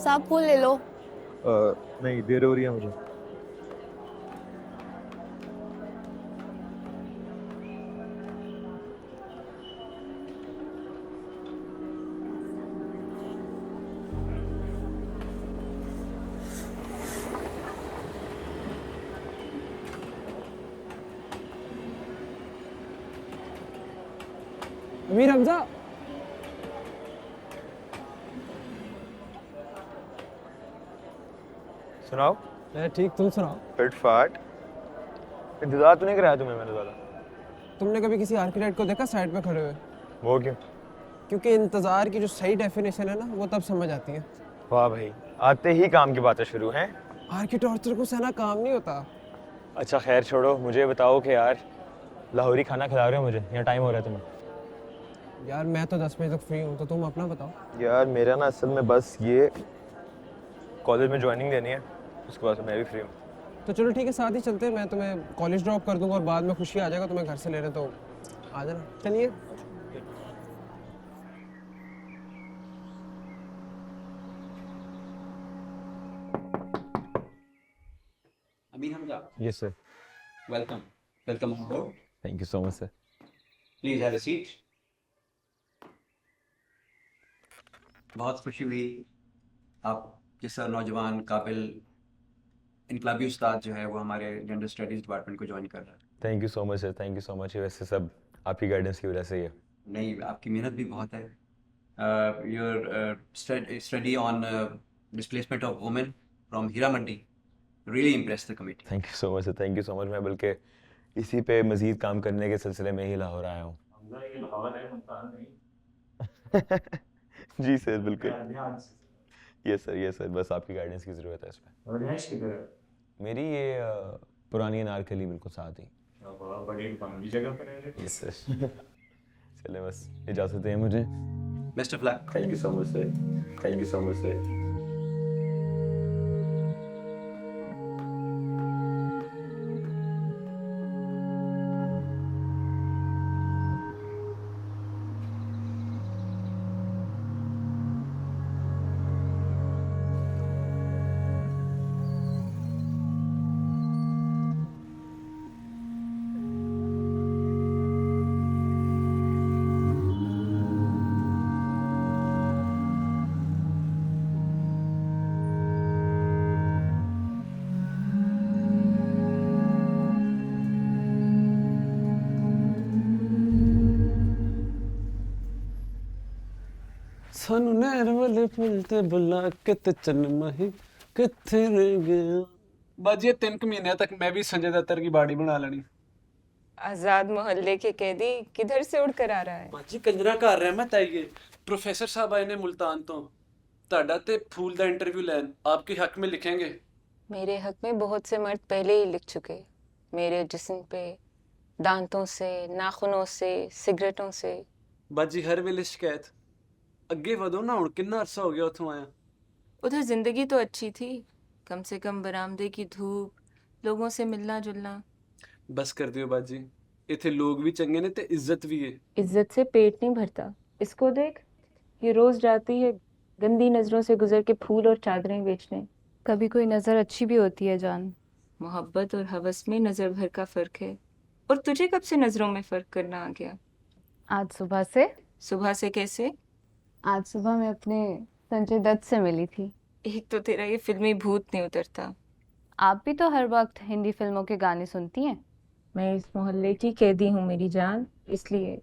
साहब फूल ले लो। नहीं, देर हो रही है मुझे। अमीर हमजा। सुनाओ। मैं ठीक, तुम सुनाओ। फिट फाट। इंतजार तो नहीं कराया तुम्हें मैंने ज़्यादा। तुमने कभी किसी आर्किटेक्ट को देखा साइड पे खड़े हुए? वो क्यों? क्योंकि इंतजार की जो सही डेफिनेशन है ना, वो तब समझ आती है। वाह भाई, आते ही काम की बातें शुरू हैं। आर्किटेक्चर को सहना काम नहीं होता। अच्छा खैर छोड़ो, मुझे बताओ कि यार लाहौरी खाना खिला रहे हो मुझे या टाइम हो रहा है तुम्हें? यार मैं तो 10 बजे तक फ्री हूँ, तो तुम अपना बताओ। यार मेरा ना असल में बस ये कॉलेज में ज्वाइनिंग देनी है, उसके बाद मैं भी फ्री हूँ। तो चलो ठीक है, साथ ही चलते हैं। मैं तुम्हें कॉलेज ड्रॉप कर दूंगा और बाद में खुशी आ जाएगा तुम्हें घर से लेने, तो आ जाना। चलिए। Amin Hamza, yes sir. welcome. Welcome on board. Thank you so much sir. Please have a seat. बहुत खुशी हुई आप जैसा नौजवान काबिल इनकलाबी उस्ताद जो है वो हमारे जेंडर स्टडीज़ डिपार्टमेंट को ज्वाइन कर रहा है। Thank you so much sir, thank you so much. वैसे सब आपकी गाइडेंस की वजह से ही है। नहीं, आपकी मेहनत भी बहुत है। Your study on displacement of women from Heera Mandi really impress the committee. Thank you so much sir, thank you so much. मैं बल्कि इसी पे मज़ीद काम करने के सिलसिले में ही लाहौर आया हूँ। जी सर, बिल्कुल। यस सर, बस आपकी गाइडेंस की ज़रूरत है इस पे। मेरी ये पुरानी अनारकली बिल्कुल साथ ही। Yes sir. चले बस इजाज़त दें मुझे। Best of luck. Thank you so much sir, thank you so much sir. सानू नहर वाले पुल ते बुला के ते चन्न माही किथे रह गया। बस ये 3 महीने तक मैं भी संजय दत्त की बाड़ी बना लेनी। आजाद मोहल्ले के कैदी किधर से उड़ कर आ रहा है? बाजी कंजरा कर रहा मैं ताइए प्रोफेसर साहब आए ने मुल्तान तो ਤੁਹਾਡਾ ਤੇ फूल ਦਾ इंटरव्यू ਲੈਣ आपके हक में लिखेंगे। मेरे हक में बहुत से मर्द पहले ही लिख चुके। मेरे जिस्म पे दांतों से, नाखूनों से, सिगरेटों से। बाजी हर वेले शिकायत ਅੱਗੇ ਵਧੋ ਨਾ ਹੁਣ ਕਿੰਨਾ ਅਰਸਾ ਹੋ ਗਿਆ ਉੱਥੋਂ ਆਇਆ। उधर जिंदगी तो अच्छी थी, कम से कम बरामदे की धूप, लोगों से मिलना जुलना। बस कर दियो बाजी, इथे लोग भी चंगे ने ते इज्जत भी है। इज्जत से पेट नहीं भरता। इसको देख, ये रोज जाती है गंदी नजरों से गुजर के फूल और चादरें बेचने। कभी कोई नजर अच्छी भी होती है जान। मोहब्बत और हवस में नजर भर का फर्क है। और तुझे कब से नजरों में फर्क करना आ गया? आज सुबह से। सुबह से कैसे? आज सुबह मैं अपने संजय दत्त से मिली थी। एक तो तेरा ये फिल्मी भूत नहीं उतरता। आप भी तो हर वक्त हिंदी फिल्मों के गाने सुनती हैं। मैं इस मोहल्ले की कैदी हूँ मेरी जान, इसलिए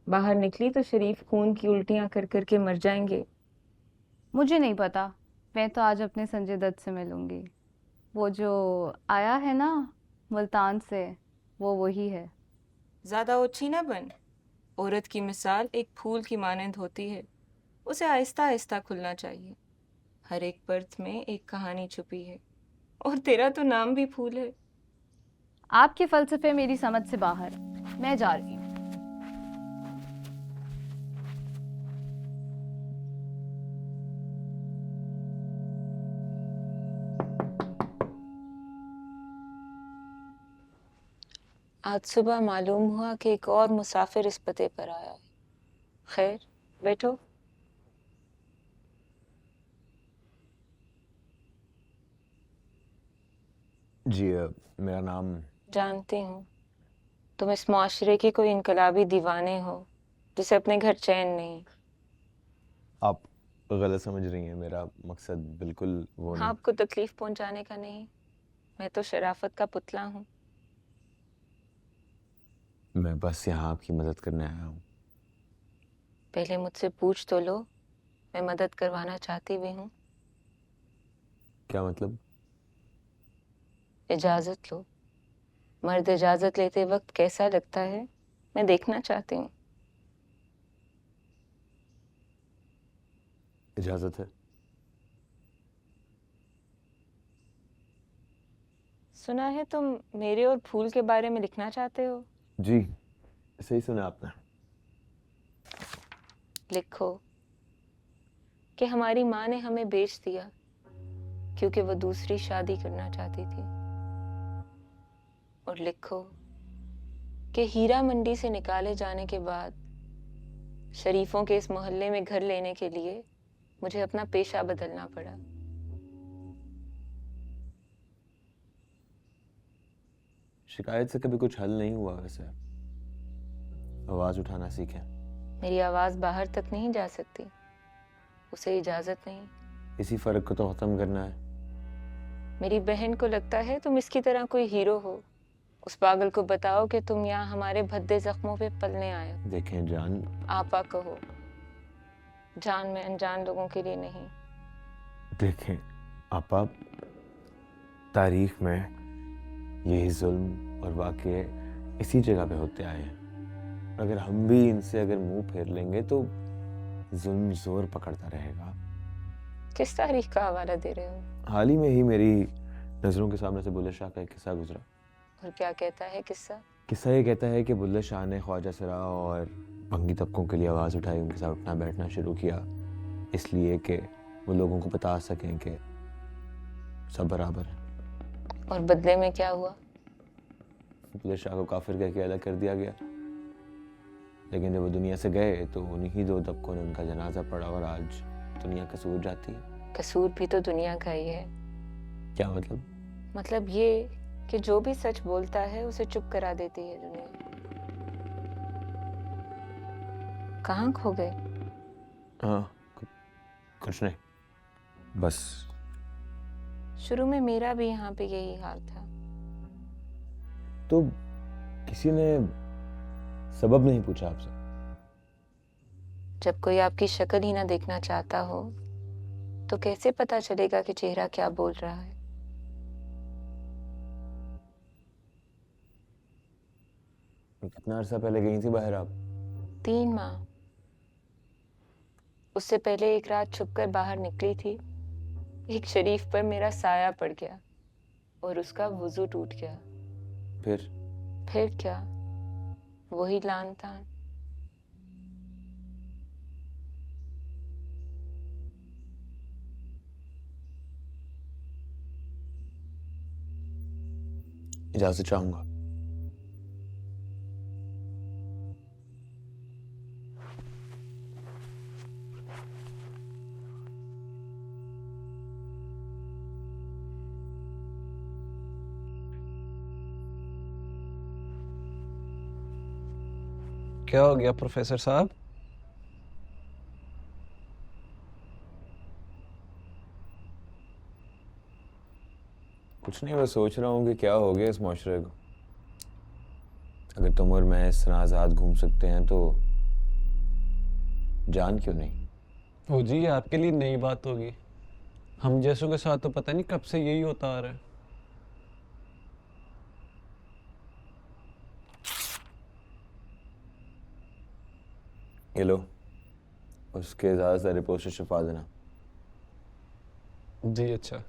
बाहर निकली तो शरीफ खून की उल्टियाँ कर कर के मर जाएंगे। मुझे नहीं पता, मैं तो आज अपने संजय दत्त से मिलूंगी। वो जो आया है ना मुल्तान से, वो वही है। ज्यादा ओछी ना बन। औरत की मिसाल एक फूल की मानंद होती है, उसे आहिस्ता आहिस्ता खुलना चाहिए। हर एक पर्त में एक कहानी छुपी है, और तेरा तो नाम भी फूल है। आपके फलसफे मेरी समझ से बाहर। मैं जा रही हूँ। आज सुबह मालूम हुआ कि एक और मुसाफिर इस पते पर आया है। खैर, बैठो। जी मेरा नाम जानती हूँ तुम इस माशरे के कोई इनकलाबी दीवाने हो जिसे अपने घर चैन नहीं। आप गलत समझ रही हैं, मेरा मकसद बिल्कुल वो नहीं। आपको तकलीफ पहुंचाने का नहीं, मैं तो शराफत का पुतला हूँ। मैं बस यहाँ आपकी मदद करने आया हूँ। पहले मुझसे पूछ तो लो, मैं मदद करवाना चाहती भी हूँ। क्या मतलब? इजाजत लो। मर्द इजाजत लेते वक्त कैसा लगता है मैं देखना चाहती हूँ। इजाज़त है। सुना है तुम मेरे और फूल के बारे में लिखना चाहते हो। जी सही सुना आपने। लिखो कि हमारी माँ ने हमें बेच दिया क्योंकि वो दूसरी शादी करना चाहती थी। और लिखो कि हीरा मंडी से निकाले जाने के बाद शरीफों के इस मोहल्ले में घर लेने के लिए मुझे अपना पेशा बदलना पड़ा। शिकायत से कभी कुछ हल नहीं हुआ वैसे। आवाज़ उठाना सीखें। मेरी आवाज बाहर तक नहीं जा सकती, उसे इजाजत नहीं। इसी फर्क को तो खत्म करना है। मेरी बहन को लगता है तुम इसकी तरह कोई हीरो हो। उस पागल को बताओ कि तुम यहाँ हमारे भद्दे जख्मों पे पलने आए हो। देखें जान, आपा कहो, जान में अनजान लोगों के लिए नहीं। देखें आपा, तारीख में यही जुल्म और वाक़े इसी जगह पे होते आए हैं। अगर हम भी इनसे अगर मुंह फेर लेंगे तो जुल्म जोर पकड़ता रहेगा। किस तारीख का हवाला दे रहे हो? हाल ही में ही मेरी नज़रों के सामने से बुल्ले शाह का एक किस्सा गुजरा। और क्या कहता है किस्सा? किस्सा ये कहता है कि बुल्ले शाह ने ख्वाजा सरा और भंगी तबकों के लिए आवाज़ उठाई, उनके साथ उठना बैठना शुरू किया, इसलिए कि वो लोगों को बता सकें कि सब बराबर है। और बदले में क्या हुआ? बुल्ले शाह को काफिर कह के अलग कर दिया गया, लेकिन जब वो दुनिया से गए तो उन्हीं ही दो तबकों ने उनका जनाजा पड़ा और आज दुनिया कसूर जाती है। कसूर भी तो दुनिया का ही है। क्या मतलब? मतलब ये कि जो भी सच बोलता है उसे चुप करा देती है दुनिया। कहाँ खो गए? हाँ कुछ नहीं, बस शुरू में मेरा भी यहाँ पे यही हाल था। तो किसी ने सबब नहीं पूछा आपसे? जब कोई आपकी शक्ल ही ना देखना चाहता हो तो कैसे पता चलेगा कि चेहरा क्या बोल रहा है? कितना अरसा पहले गई थी बाहर आप? 3 माह। उससे पहले एक रात छुपकर बाहर निकली थी। एक शरीफ पर मेरा साया पड़ गया और उसका वुजू टूट गया। फिर क्या, वही लान तान। इजाजत चाहूंगा। क्या हो गया प्रोफेसर साहब? कुछ नहीं, मैं सोच रहा हूँ कि क्या हो गया इस माशरे को। अगर तुम और मैं इस तरह आज़ाद घूम सकते हैं तो जान क्यों नहीं? हो जी, ये आपके लिए नई बात होगी। हम जैसों के साथ तो पता नहीं कब से यही होता आ रहा है। ये लो, उसके ज़्यादा सारे पोस्टर छपा देना। जी अच्छा।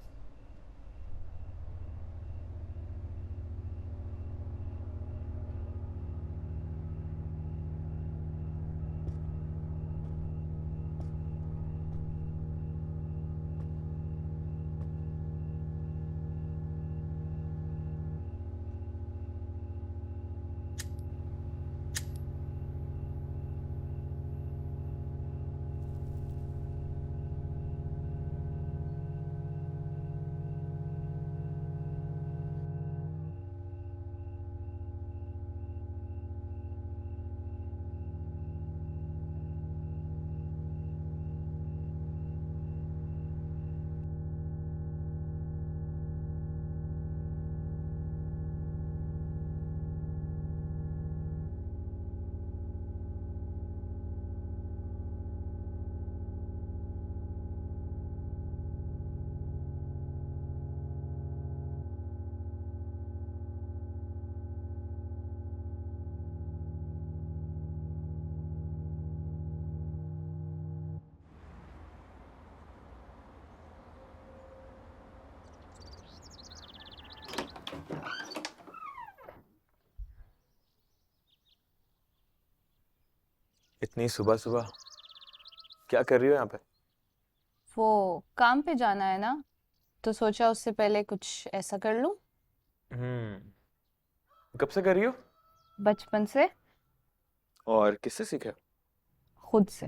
इतनी सुबह सुबह क्या कर रही हो यहाँ पे? वो काम पे जाना है ना, तो सोचा उससे पहले कुछ ऐसा कर लूं। कब से कर रही हो? बचपन से। और किससे सीखा? खुद से।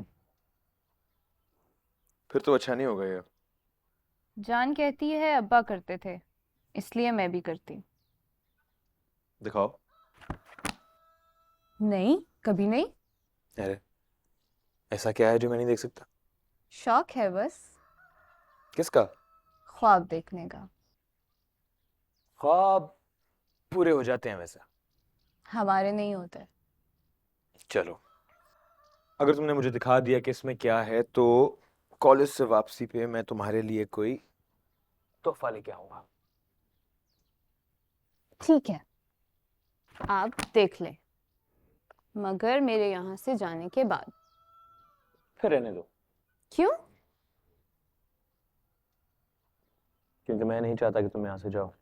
फिर तो अच्छा नहीं होगा ये। जान कहती है अब्बा करते थे, इसलिए मैं भी करती। दिखाओ। नहीं, कभी नहीं। अरे ऐसा क्या है जो मैं नहीं देख सकता? शौक है बस, किसका? ख्वाब देखने का। ख्वाब पूरे हो जाते हैं वैसे। हमारे नहीं होते। चलो, अगर तुमने मुझे दिखा दिया कि इसमें क्या है तो कॉलेज से वापसी पे मैं तुम्हारे लिए कोई तोहफा लेके आऊंगा। ठीक है, आप देख ले, मगर मेरे यहाँ से जाने के बाद। फिर रहने दो, क्यों? क्योंकि मैं नहीं चाहता कि तुम यहाँ से जाओ।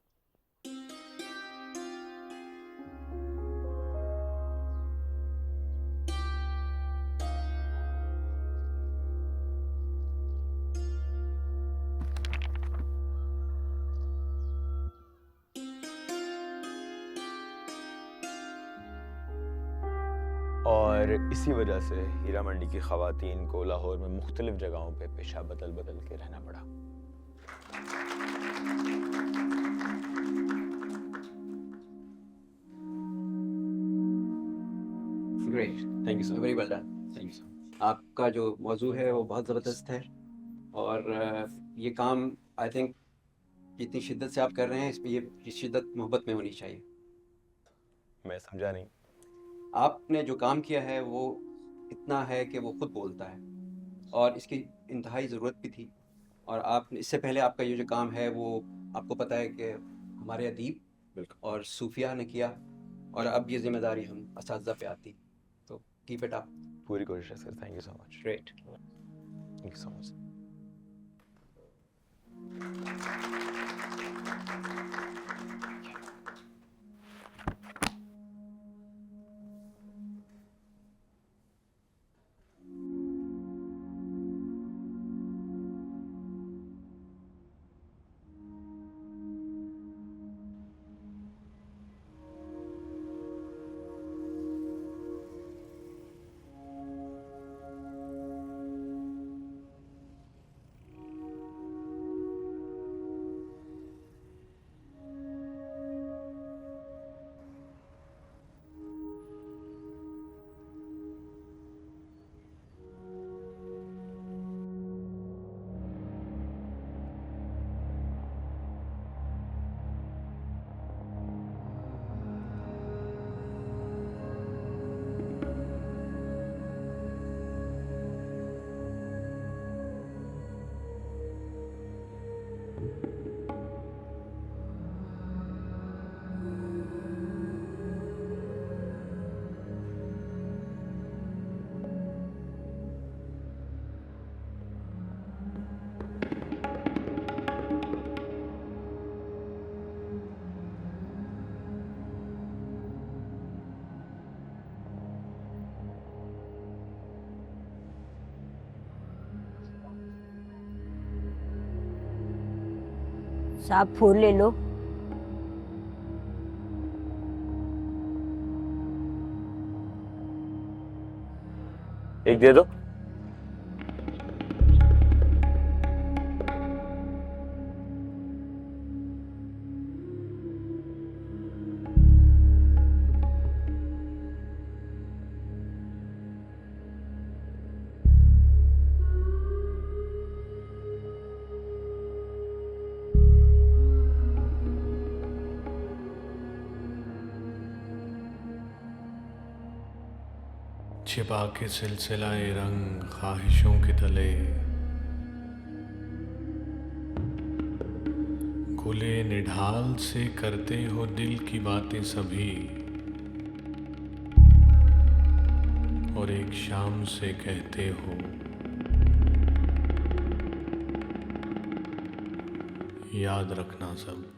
और इसी वजह से हीरा मंडी की खवातीन को लाहौर में मुख्तलिफ जगहों पे पेशा बदल बदल के रहना पड़ा। Great, thank you sir. Very well done, thank you. आपका जो मौजू है वो बहुत ज़बरदस्त है, और ये काम आई थिंक जितनी शिद्दत से आप कर रहे हैं इस पर ये शिद्दत मोहब्बत में होनी चाहिए। मैं समझा नहीं। आपने जो काम किया है वो इतना है कि वो खुद बोलता है, और इसकी इंतहाई ज़रूरत भी थी। और आप इससे पहले आपका ये जो काम है वो आपको पता है कि हमारे अदीब बिल्कुल। और सूफिया ने किया, और अब ये जिम्मेदारी हम असातिज़ा पे आती। तो कीप इट अप। पूरी कोशिश है sir. Thank you so much. Great. Thank you so much. साहब फूल ले लो। एक दे दो। छिपा के सिलसिलाए रंग ख्वाहिशों के तले, खुले निढाल से करते हो दिल की बातें सभी, और एक शाम से कहते हो याद रखना सब।